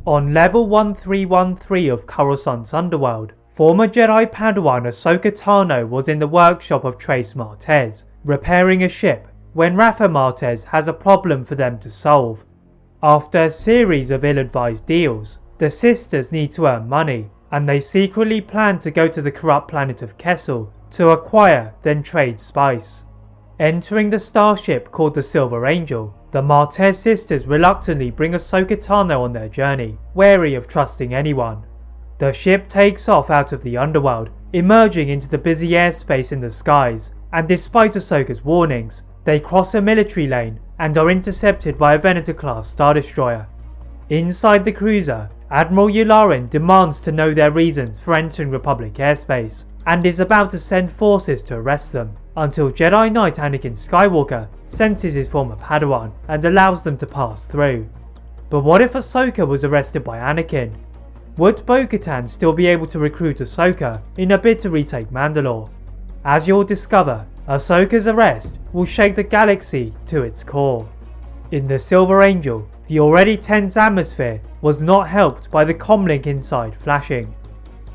On level 1313 of Coruscant's underworld, former Jedi padawan Ahsoka Tano was in the workshop of Trace Martez, repairing a ship, when Rafa Martez has a problem for them to solve. After a series of ill-advised deals, the sisters need to earn money, and they secretly plan to go to the corrupt planet of Kessel to acquire, then trade spice. Entering the starship called the Silver Angel, the Martez sisters reluctantly bring Ahsoka Tano on their journey, wary of trusting anyone. The ship takes off out of the underworld, emerging into the busy airspace in the skies, and despite Ahsoka's warnings, they cross a military lane and are intercepted by a Venator-class Star Destroyer. Inside the cruiser, Admiral Yularen demands to know their reasons for entering Republic airspace, and is about to send forces to arrest them, until Jedi Knight Anakin Skywalker senses his former padawan and allows them to pass through. But what if Ahsoka was arrested by Anakin? Would Bo Katan still be able to recruit Ahsoka in a bid to retake Mandalore? As you'll discover, Ahsoka's arrest will shake the galaxy to its core. In the Silver Angel, the already tense atmosphere was not helped by the comlink inside flashing.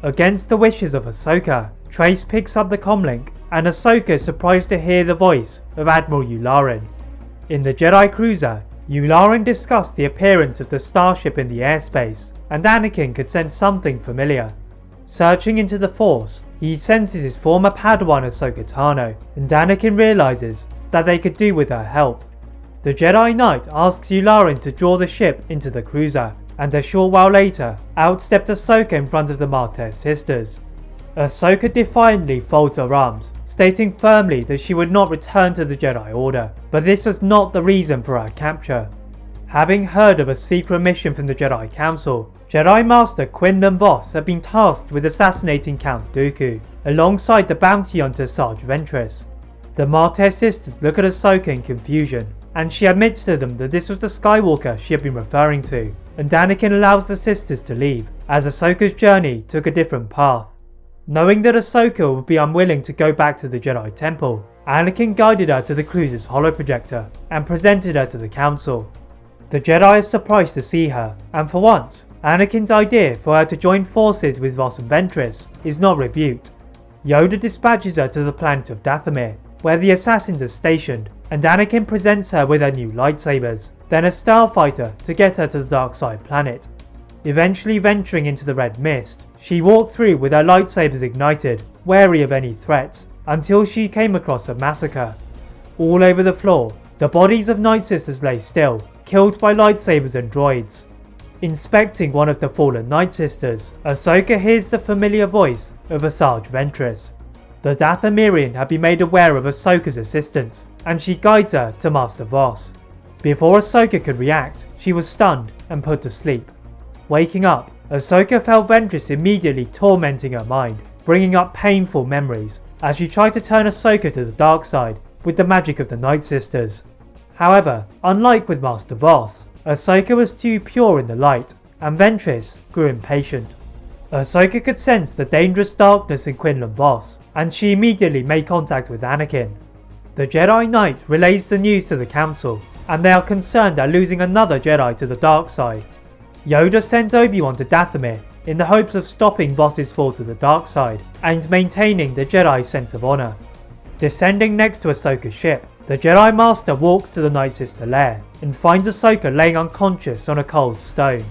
Against the wishes of Ahsoka, Trace picks up the comlink, and Ahsoka is surprised to hear the voice of Admiral Yularen. In the Jedi cruiser, Yularen discussed the appearance of the starship in the airspace, and Anakin could sense something familiar. Searching into the Force, he senses his former padawan Ahsoka Tano, and Anakin realizes that they could do with her help. The Jedi Knight asks Yularen to draw the ship into the cruiser, and a short while later, out stepped Ahsoka in front of the Martez sisters. Ahsoka defiantly folds her arms, stating firmly that she would not return to the Jedi Order, but this was not the reason for her capture. Having heard of a secret mission from the Jedi Council, Jedi Master Quinlan Vos had been tasked with assassinating Count Dooku, alongside the bounty hunter Sarge Ventress. The Martez sisters look at Ahsoka in confusion, and she admits to them that this was the Skywalker she had been referring to, and Anakin allows the sisters to leave, as Ahsoka's journey took a different path. Knowing that Ahsoka would be unwilling to go back to the Jedi Temple, Anakin guided her to the cruiser's holoprojector and presented her to the Council. The Jedi is surprised to see her, and for once, Anakin's idea for her to join forces with Vos and Ventress is not rebuked. Yoda dispatches her to the planet of Dathomir, where the assassins are stationed, and Anakin presents her with her new lightsabers, then a starfighter to get her to the dark side planet. Eventually venturing into the red mist, she walked through with her lightsabers ignited, wary of any threats, until she came across a massacre. All over the floor, the bodies of Night Sisters lay still, killed by lightsabers and droids. Inspecting one of the fallen Night Sisters, Ahsoka hears the familiar voice of Sarge Ventress. The Dathomirian had been made aware of Ahsoka's assistance, and she guides her to Master Vos. Before Ahsoka could react, she was stunned and put to sleep. Waking up, Ahsoka felt Ventress immediately tormenting her mind, bringing up painful memories, as she tried to turn Ahsoka to the dark side with the magic of the Night Sisters. However, unlike with Master Vos, Ahsoka was too pure in the light, and Ventress grew impatient. Ahsoka could sense the dangerous darkness in Quinlan Vos, and she immediately made contact with Anakin. The Jedi Knight relays the news to the Council, and they are concerned at losing another Jedi to the dark side. Yoda sends Obi-Wan to Dathomir in the hopes of stopping Vos's fall to the dark side and maintaining the Jedi's sense of honour. Descending next to Ahsoka's ship, the Jedi Master walks to the Night Sister lair and finds Ahsoka laying unconscious on a cold stone.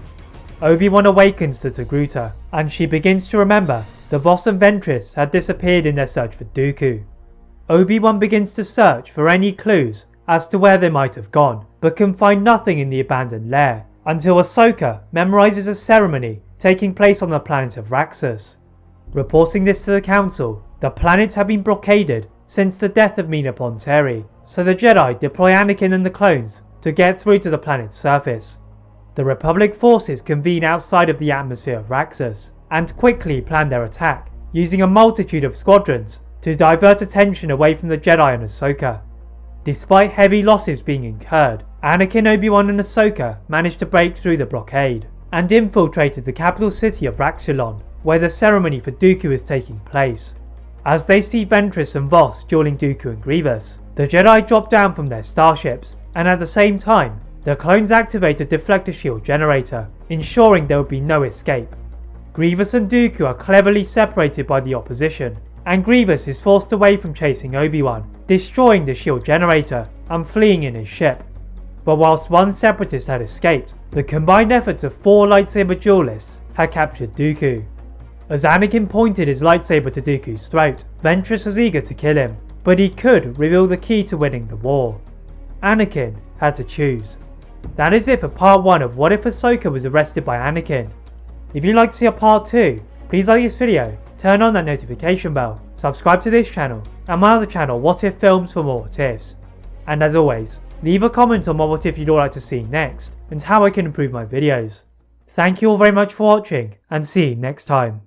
Obi-Wan awakens the Togruta, and she begins to remember that Vos and Ventress had disappeared in their search for Dooku. Obi-Wan begins to search for any clues as to where they might have gone, but can find nothing in the abandoned lair, until Ahsoka memorizes a ceremony taking place on the planet of Raxus. Reporting this to the Council, the planet had been blockaded since the death of Mina Ponteri, so the Jedi deploy Anakin and the clones to get through to the planet's surface. The Republic forces convene outside of the atmosphere of Raxus, and quickly plan their attack, using a multitude of squadrons to divert attention away from the Jedi and Ahsoka. Despite heavy losses being incurred, Anakin, Obi-Wan and Ahsoka managed to break through the blockade, and infiltrated the capital city of Raxulon, where the ceremony for Dooku is taking place. As they see Ventress and Vos dueling Dooku and Grievous, the Jedi drop down from their starships, and at the same time, The clones activate a deflector shield generator, ensuring there would be no escape. Grievous and Dooku are cleverly separated by the opposition, and Grievous is forced away from chasing Obi-Wan, destroying the shield generator and fleeing in his ship. But whilst one separatist had escaped, the combined efforts of 4 lightsaber duelists had captured Dooku. As Anakin pointed his lightsaber to Dooku's throat, Ventress was eager to kill him, but he could reveal the key to winning the war. Anakin had to choose. That is it for part 1 of What If Ahsoka Was Arrested by Anakin. If you'd like to see a part 2, please like this video, turn on that notification bell, subscribe to this channel, and my other channel What If Films for more what ifs. And as always, leave a comment on what if you'd all like to see next, and how I can improve my videos. Thank you all very much for watching, and see you next time.